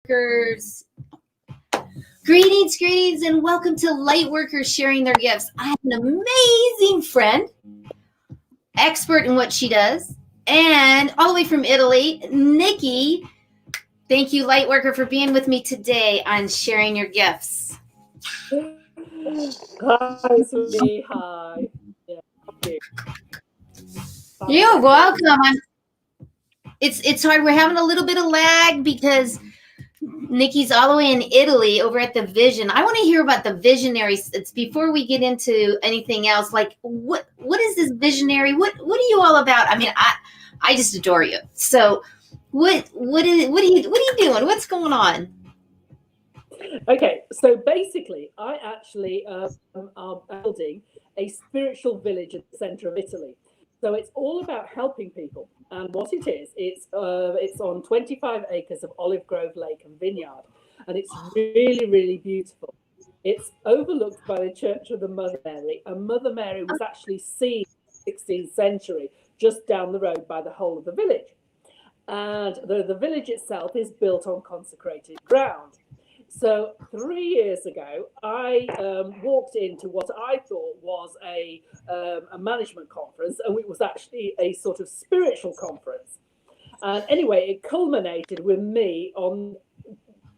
Lightworkers. Greetings, and welcome to Lightworkers sharing their gifts. I have an amazing friend, expert in what she does, and all the way from Italy, Nikki. Thank you, Lightworker, for being with me today on sharing your gifts. Hi, sweetie. Hi. Yeah, thank you. You're welcome. It's hard. We're having a little bit of lag because Nikki's all the way in Italy over at the Vision. I want to hear about the visionaries. It's before we get into anything else. Like, what is this visionary? What are you all about? I mean, I just adore you. So, what are you doing? What's going on? Okay, so basically, I actually am building a spiritual village at the center of Italy. So it's all about helping people. And what it is, it's on 25 acres of olive grove lake and vineyard. And it's really, really beautiful. It's overlooked by the Church of the Mother Mary. And Mother Mary was actually seen in the 16th century just down the road by the whole of the village. And the village itself is built on consecrated ground. So 3 years ago, I walked into what I thought was a management conference, and it was actually a sort of spiritual conference. And anyway, it culminated with me on,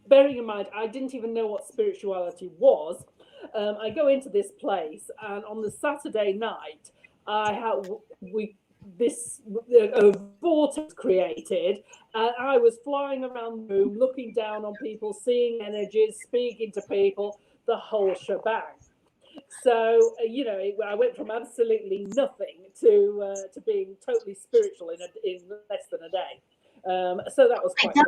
bearing in mind, I didn't even know what spirituality was. I go into this place, and on the Saturday night, this vortex created, and I was flying around the room, looking down on people, seeing energies, speaking to people, the whole shebang. So I went from absolutely nothing to being totally spiritual in less than a day. So that was quite cool.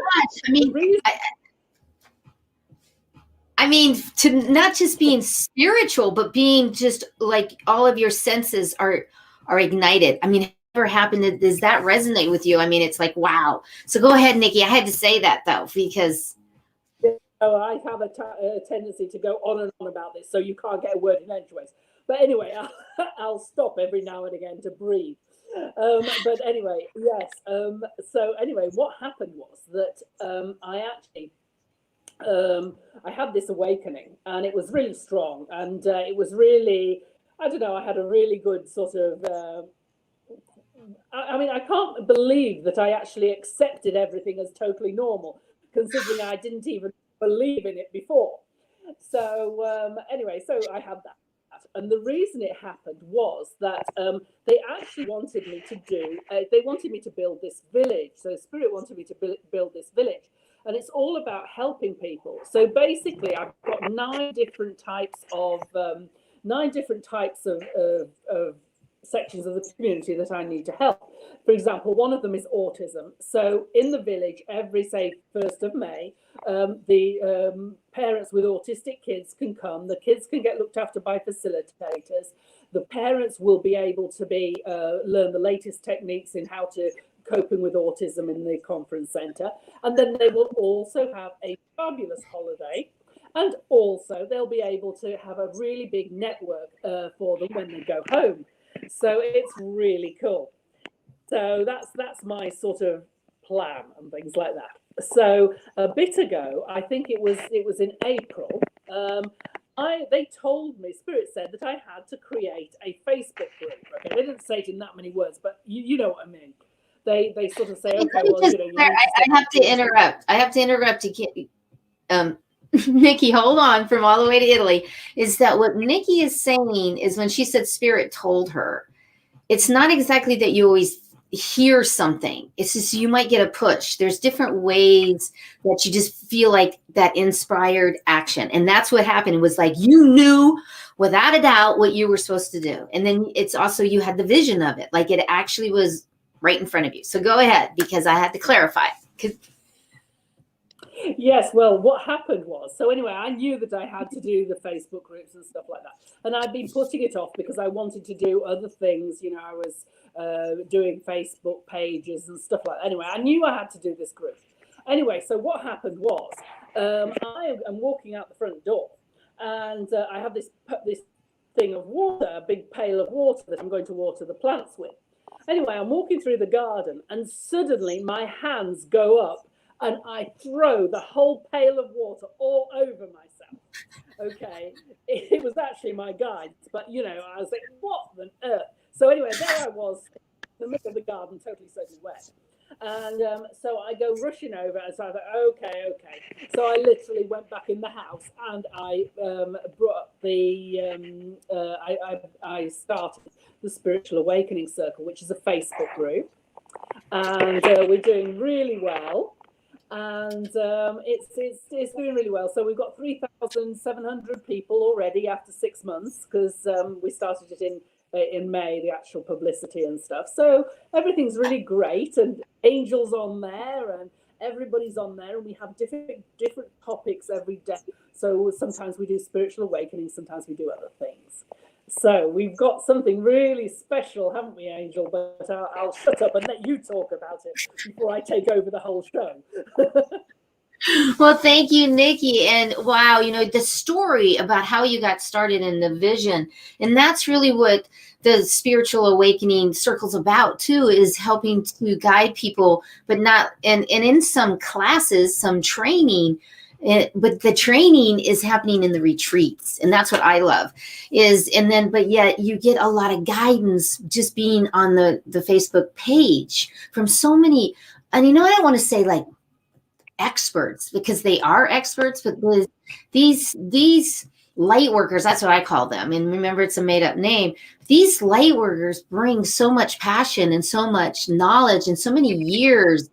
I mean, to not just being spiritual, but being just like all of your senses are ignited. I mean, ever happened? Does that resonate with you? I mean, it's like, wow. So go ahead, Nikki. I had to say that though, because I have a tendency to go on and on about this, so you can't get a word in edgeways. But anyway, I'll stop every now and again to breathe. But anyway, yes. So anyway, what happened was that I had this awakening, and it was really strong, and it was really, I don't know, I had a really good sort of I mean, I can't believe that I actually accepted everything as totally normal, considering I didn't even believe in it before. So anyway, so I had that. And the reason it happened was that they actually wanted me to build this village. So Spirit wanted me to build this village. And it's all about helping people. So basically, I've got 9 different types of sections of the community that I need to help. For example, one of them is autism. So in the village, every, say, 1st of May, the parents with autistic kids can come. The kids can get looked after by facilitators. The parents will be able to learn the latest techniques in how to coping with autism in the conference centre. And then they will also have a fabulous holiday. And also they'll be able to have a really big network for them when they go home. So it's really cool. So that's my sort of plan and things like that. So a bit ago, I think it was in April, they told me, Spirit said that I had to create a Facebook group. Okay, they didn't say it in that many words, but you know what I mean. They sort of say, okay, well, I have to interrupt. I have to interrupt to Nikki, hold on, from all the way to Italy, is that what Nikki is saying is when she said Spirit told her, it's not exactly that you always hear something. It's just you might get a push. There's different ways that you just feel like that inspired action. And that's what happened. It was like you knew without a doubt what you were supposed to do. And then it's also you had the vision of it. Like it actually was right in front of you. So go ahead, because I had to clarify. Yes, well, what happened was, so anyway, I knew that I had to do the Facebook groups and stuff like that. And I'd been putting it off because I wanted to do other things. I was doing Facebook pages and stuff like that. Anyway, I knew I had to do this group. Anyway, so what happened was I am walking out the front door, and I have this thing of water, a big pail of water that I'm going to water the plants with. Anyway, I'm walking through the garden, and suddenly my hands go up and I throw the whole pail of water all over myself. Okay, it was actually my guide, but I was like, what on earth? So anyway, there I was in the middle of the garden, totally soaking wet. And so I go rushing over, and so I thought, okay. So I literally went back in the house, and I brought up the I started the Spiritual Awakening Circle, which is a Facebook group, and we're doing really well. And it's doing really well. So we've got 3,700 people already after 6 months, because we started it in May, the actual publicity and stuff. So everything's really great, and Angel's on there, and everybody's on there, and we have different topics every day. So sometimes we do spiritual awakening, sometimes we do other things. So we've got something really special, haven't we, Angel? But I'll shut up and let you talk about it before I take over the whole show. Well, thank you, Nikki. And wow, the story about how you got started and the vision. And that's really what the Spiritual Awakening Circle's about too, is helping to guide people, but not, and in some classes, some training, but the training is happening in the retreats. And that's what I love but yet you get a lot of guidance just being on the Facebook page from so many, and I don't want to say like experts, because they are experts, but these light workers, that's what I call them. And remember, it's a made up name. These light workers bring so much passion and so much knowledge and so many years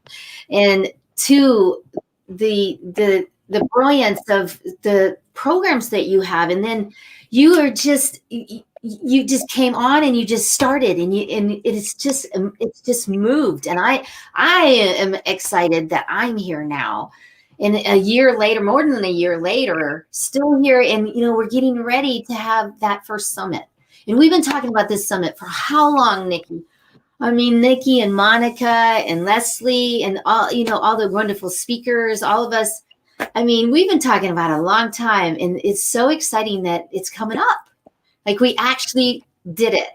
and to the brilliance of the programs that you have. And then you just came on and you just started, and it's just moved. And I am excited that I'm here now, and a year later, more than a year later, still here. And we're getting ready to have that first summit. And we've been talking about this summit for how long, Nikki? I mean, Nikki and Monica and Leslie and all the wonderful speakers, all of us. I mean, we've been talking about it a long time, and it's so exciting that it's coming up. Like, we actually did it.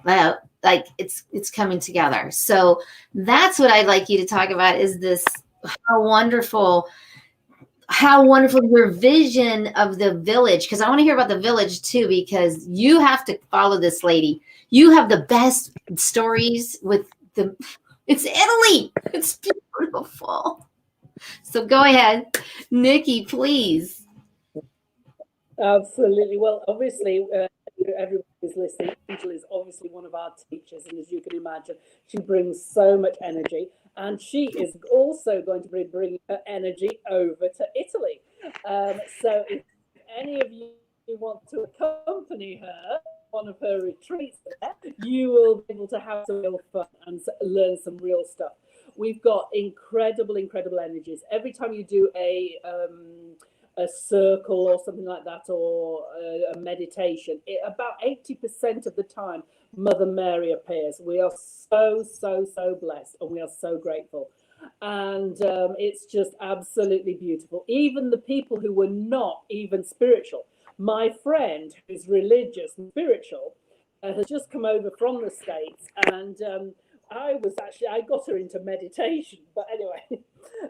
Like, it's coming together. So that's what I'd like you to talk about, is this, how wonderful your vision of the village. Because I want to hear about the village too, because you have to follow this lady. You have the best stories with it's Italy. It's beautiful. So go ahead, Nikki, please. Absolutely. Well, obviously, everybody who's listening, Angel is obviously one of our teachers, and as you can imagine, she brings so much energy, and she is also going to be bringing her energy over to Italy. So if any of you want to accompany her, one of her retreats there, you will be able to have some real fun and learn some real stuff. We've got incredible energies. Every time you do a circle or something like that, or a meditation, about 80% of the time, Mother Mary appears. We are so blessed, and we are so grateful. And it's just absolutely beautiful. Even the people who were not even spiritual. My friend, who's religious and spiritual, has just come over from the States, and I got her into meditation. But anyway,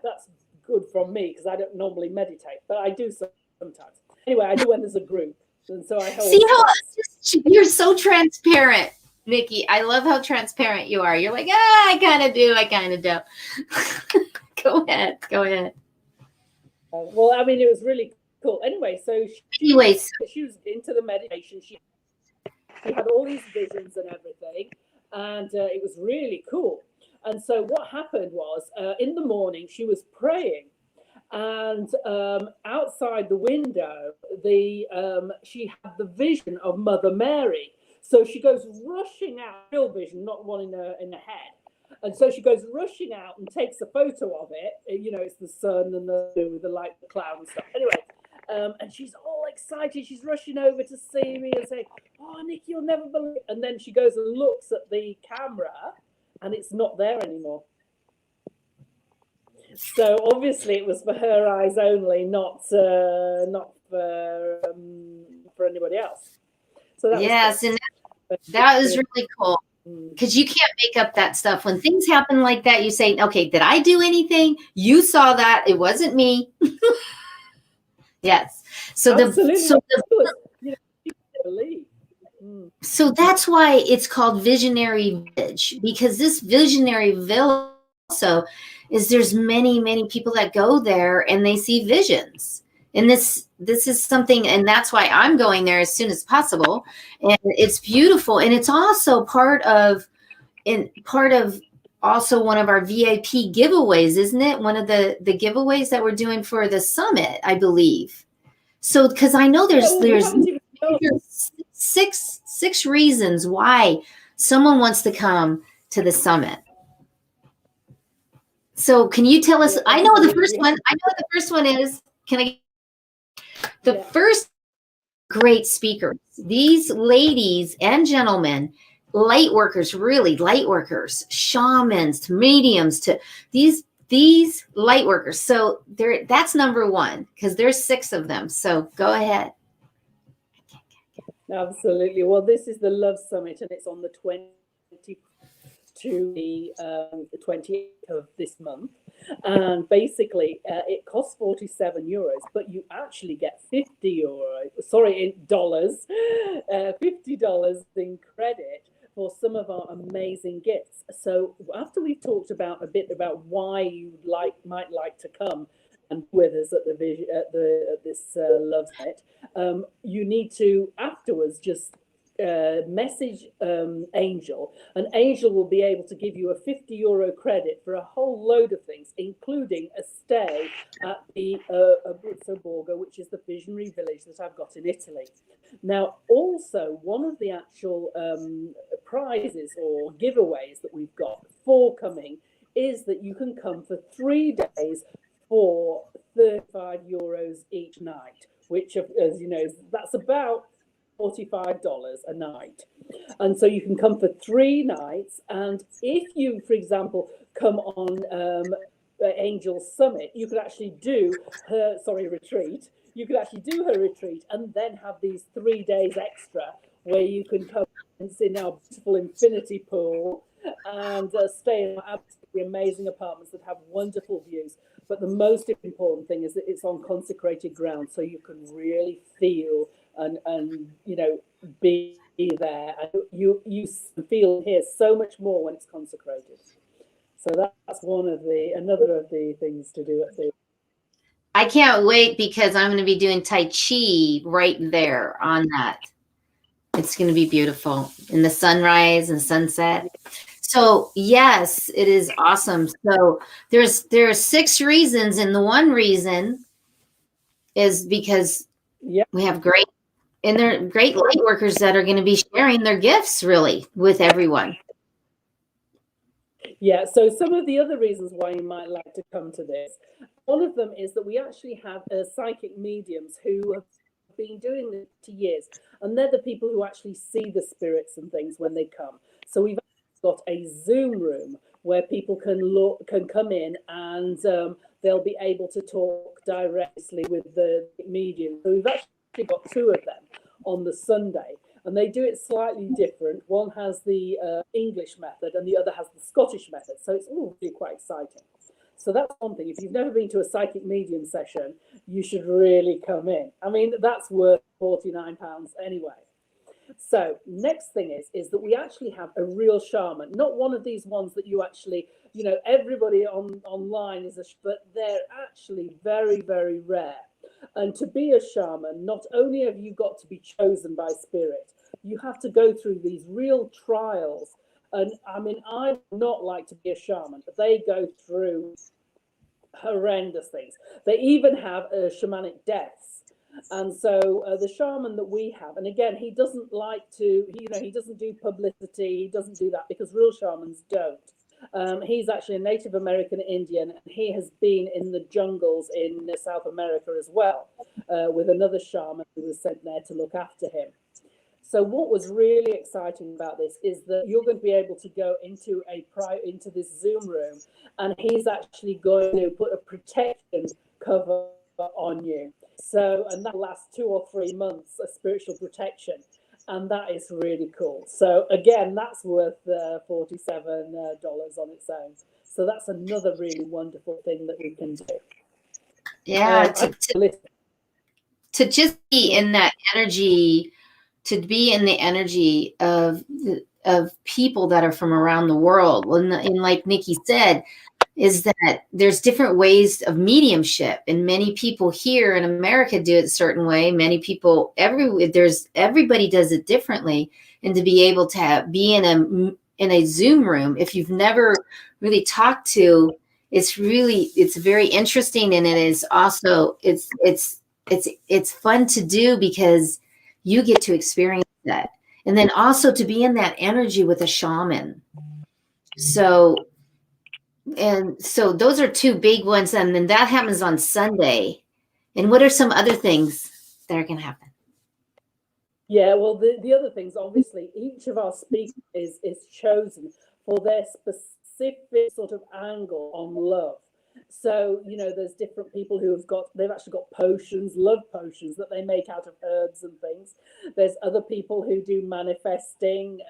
that's good from me, because I don't normally meditate, but I do sometimes. Anyway, I do when there's a group, and so I hold. See how you're so transparent, Nikki. I love how transparent you are. You're like, I kind of do, I kind of don't. Go ahead. Well, I mean, it was really cool. Anyway, so she was into the meditation. She had all these visions and everything, and it was really cool. And so what happened was, in the morning, she was praying, and outside the window, she had the vision of Mother Mary. So she goes rushing out, real vision, not one in the head. And so she goes rushing out and takes a photo of it. It's the sun and the light, the cloud and stuff. Anyway, and she's all excited. She's rushing over to see me and saying, "Oh, Nikki, you'll never believe." And then she goes and looks at the camera, and it's not there anymore. So obviously it was for her eyes only, not for anybody else. So that and that was really cool. because you can't make up that stuff. When things happen like that, you say, okay, did I do anything? You saw that. It wasn't me. Yes. So so that's why it's called Visionary Village, because this Visionary Village also is, there's many, many people that go there and they see visions. And this is something, and that's why I'm going there as soon as possible. And it's beautiful. And it's also part of also one of our VIP giveaways, isn't it? One of the giveaways that we're doing for the summit, I believe. So, because I know there's six reasons why someone wants to come to the summit. So can you tell us? I know what the first one. I know what the first one is. Can I? The first great speakers. These ladies and gentlemen, light workers, really light workers, shamans, to mediums, to these light workers. So that's number one, because there's 6 of them. So go ahead. Absolutely. Well, this is the Love Summit, and it's on the 20th to the 28th of this month. And basically, it costs €47, but you actually get $50 in credit for some of our amazing gifts. So after we've talked about a bit about why you might like to come and with us at this Love Summit, you need to afterwards just message Angel, and Angel will be able to give you a €50 credit for a whole load of things, including a stay at the Abruzzo Borgo, which is the visionary village that I've got in Italy. Now, also, one of the actual prizes or giveaways that we've got forthcoming is that you can come for 3 days for €35 each night, which, as you know, that's about $45 a night. And so you can come for 3 nights. And if you, for example, come on Angel's Summit, you could actually do her retreat. You could actually do her retreat and then have these 3 days extra where you can come and sit in our beautiful infinity pool and stay in absolutely amazing apartments that have wonderful views. But the most important thing is that it's on consecrated ground, so you can really feel and you know, be there, and you feel here so much more when it's consecrated. So that's another of the things to do at the. I can't wait, because I'm going to be doing Tai Chi right there on that. It's going to be beautiful in the sunrise and sunset. So yes, it is awesome. So there are 6 reasons, and the one reason is because we have great light workers that are going to be sharing their gifts really with everyone. Yeah, so some of the other reasons why you might like to come to this, one of them is that we actually have psychic mediums who have been doing this for years, and they're the people who actually see the spirits and things when they come. So we've got a Zoom room where people can come in, and they'll be able to talk directly with the medium. So we've actually got 2 of them on the Sunday, and they do it slightly different. One has the English method and the other has the Scottish method. So it's all really quite exciting. So that's one thing. If you've never been to a psychic medium session, you should really come in. I mean, that's worth £49 anyway. So next thing is that we actually have a real shaman, not one of these ones that you actually, you know, everybody online is but they're actually very, very rare. And to be a shaman, not only have you got to be chosen by spirit, you have to go through these real trials. And I mean, I would not like to be a shaman, but they go through horrendous things. They even have shamanic deaths. And so the shaman that we have, and again, he doesn't like to, he doesn't do publicity. He doesn't do that because real shamans don't. He's actually a Native American Indian, and he has been in the jungles in South America as well, with another shaman who was sent there to look after him. So what was really exciting about this is that you're going to be able to go into this Zoom room, and he's actually going to put a protection cover on you. So, and that lasts 2 or 3 months, a spiritual protection. And that is really cool. So again, that's worth $47 on its own. So that's another really wonderful thing that we can do. Yeah, to just be in that energy, to be in the energy of people that are from around the world. Well, and like Nikki said, is that there's different ways of mediumship, and many people here in America do it a certain way. Many people everybody does it differently, and to be able to be in a Zoom room, if you've never really talked to, it's very interesting, and it is also it's fun to do because you get to experience that, and then also to be in that energy with a shaman. So those are two big ones. And then that happens on Sunday. And what are some other things that are going to happen? Yeah, well, the other things, obviously, each of our speakers is chosen for their specific sort of angle on love. So, there's different people they've actually got potions, love potions that they make out of herbs and things. There's other people who do manifesting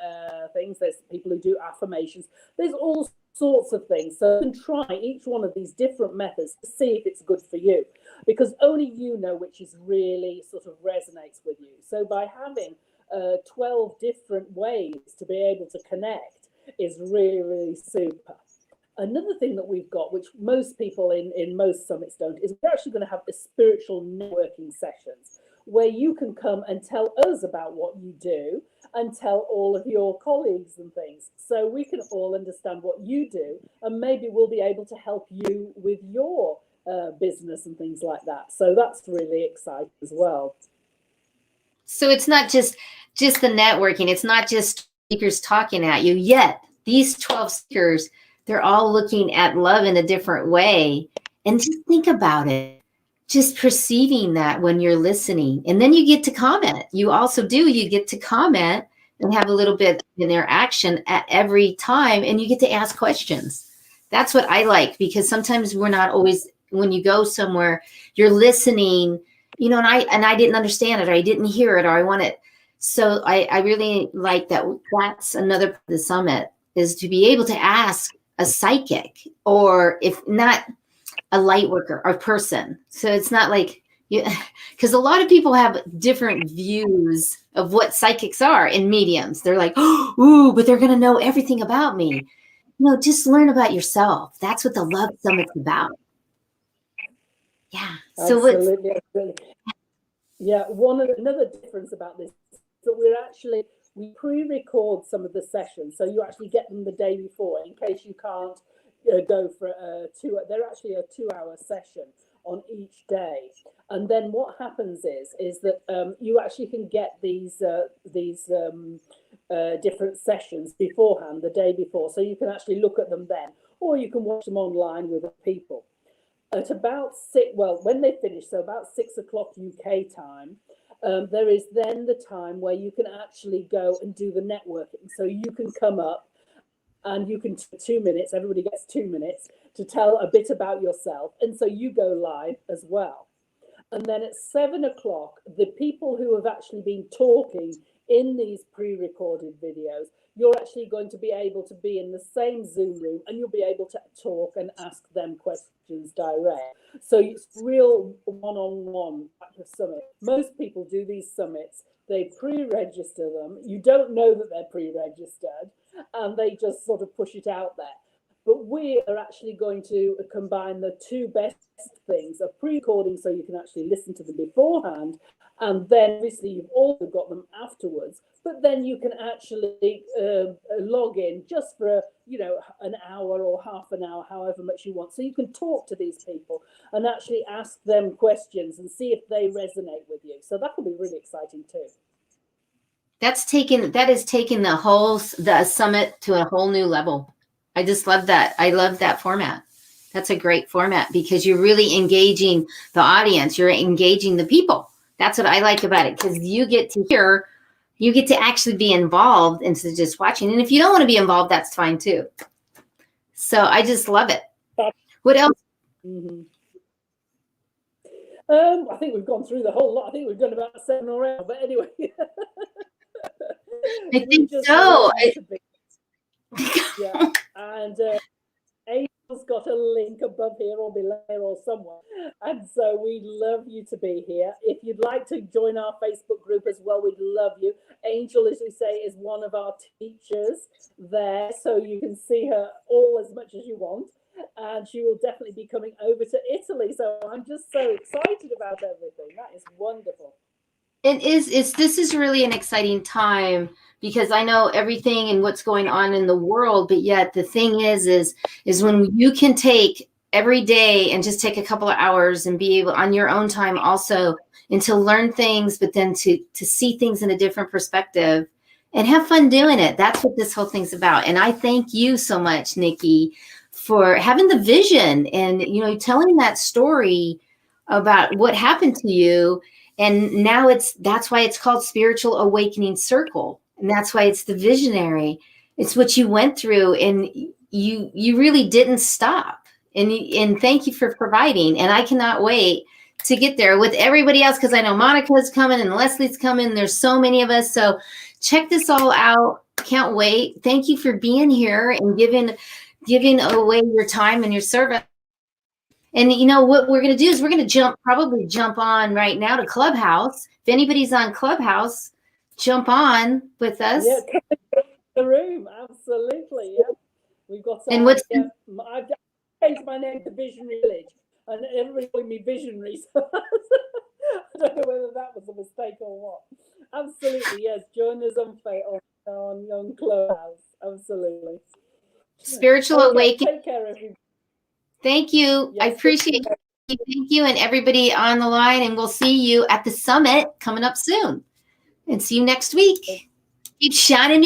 things. There's people who do affirmations. There's all sorts of things. So you can try each one of these different methods to see if it's good for you, because only you know which is really sort of resonates with you. So by having 12 different ways to be able to connect is really, really super. Another thing that we've got, which most people in most summits don't, is we're actually going to have a spiritual networking sessions where you can come and tell us about what you do and tell all of your colleagues and things. So we can all understand what you do, and maybe we'll be able to help you with your business and things like that. So that's really exciting as well. So it's not just the networking. It's not just speakers talking at you. Yet these 12 speakers, they're all looking at love in a different way. And just think about it. Just perceiving that when you're listening. And then you get to comment. You get to comment and have a little bit of interaction at every time. And you get to ask questions. That's what I like, because sometimes we're not always, when you go somewhere, you're listening, and I didn't understand it, or I didn't hear it, or I want it. So I really like that. That's another part of the summit, is to be able to ask a psychic, or if not, a light worker or person. So it's not like, because a lot of people have different views of what psychics are and mediums. They're like, ooh, but they're going to know everything about me. Just learn about yourself. That's what the Love Summit's about. Yeah. So absolutely. Yeah. Another difference about this is that we pre-record some of the sessions, so you actually get them the day before in case you can't go for they're actually a 2-hour session on each day. And then what happens is that you actually can get these different sessions beforehand, the day before, so you can actually look at them then, or you can watch them online with people. At about when they finish, so about 6 o'clock UK time, there is then the time where you can actually go and do the networking. So you can come up and you can 2 minutes, everybody gets 2 minutes to tell a bit about yourself. And so you go live as well. And then at 7 o'clock, the people who have actually been talking in these pre-recorded videos, you're actually going to be able to be in the same Zoom room, and you'll be able to talk and ask them questions direct. So it's real one-on-one type of summit. Most people do these summits, they pre-register them. You don't know that they're pre-registered, and they just sort of push it out there. But we are actually going to combine the two best things of pre-recording, so you can actually listen to them beforehand, and then obviously you've also got them afterwards. But then you can actually log in just for an hour or half an hour, however much you want. So you can talk to these people and actually ask them questions and see if they resonate with you. So that will be really exciting too. That is taking the summit to a whole new level. I just love that. I love that format. That's a great format, because you're really engaging the audience. You're engaging the people. That's what I like about it, because you get to actually be involved instead of just watching. And if you don't want to be involved, that's fine too. So I just love it. What else? Mm-hmm. I think we've gone through the whole lot. I think we've done about 7 or 8, but anyway. I We think just so. love you to be. Yeah, and Angel's got a link above here or below or somewhere. And so we'd love you to be here. If you'd like to join our Facebook group as well, we'd love you. Angel, as we say, is one of our teachers there, so you can see her all as much as you want. And she will definitely be coming over to Italy. So I'm just so excited about everything. That is wonderful. This is really an exciting time because I know everything and what's going on in the world, but yet the thing is when you can take every day and just take a couple of hours and be able on your own time also and to learn things, but then to see things in a different perspective and have fun doing it. That's what this whole thing's about. And I thank you so much, Nikki, for having the vision and, you know, telling that story about what happened to you. And now that's why it's called Spiritual Awakening Circle. And that's why it's the visionary. It's what you went through and you really didn't stop. And thank you for providing. And I cannot wait to get there with everybody else because I know Monica's coming and Leslie's coming. There's so many of us. So check this all out. Can't wait. Thank you for being here and giving away your time and your service. And you know what we're going to do is we're going to probably jump on right now to Clubhouse. If anybody's on Clubhouse, jump on with us. Yeah, come in the room, absolutely. Yeah, we've got. And what's I've changed my name to Visionary Village, and everybody called me Visionary. So I don't know whether that was a mistake or what. Absolutely, yes. Join us on Clubhouse. Absolutely. Spiritual Awakening. Take care, everybody. Thank you. Yes, I appreciate it. Thank you and everybody on the line. And we'll see you at the summit coming up soon. And see you next week. Keep shining your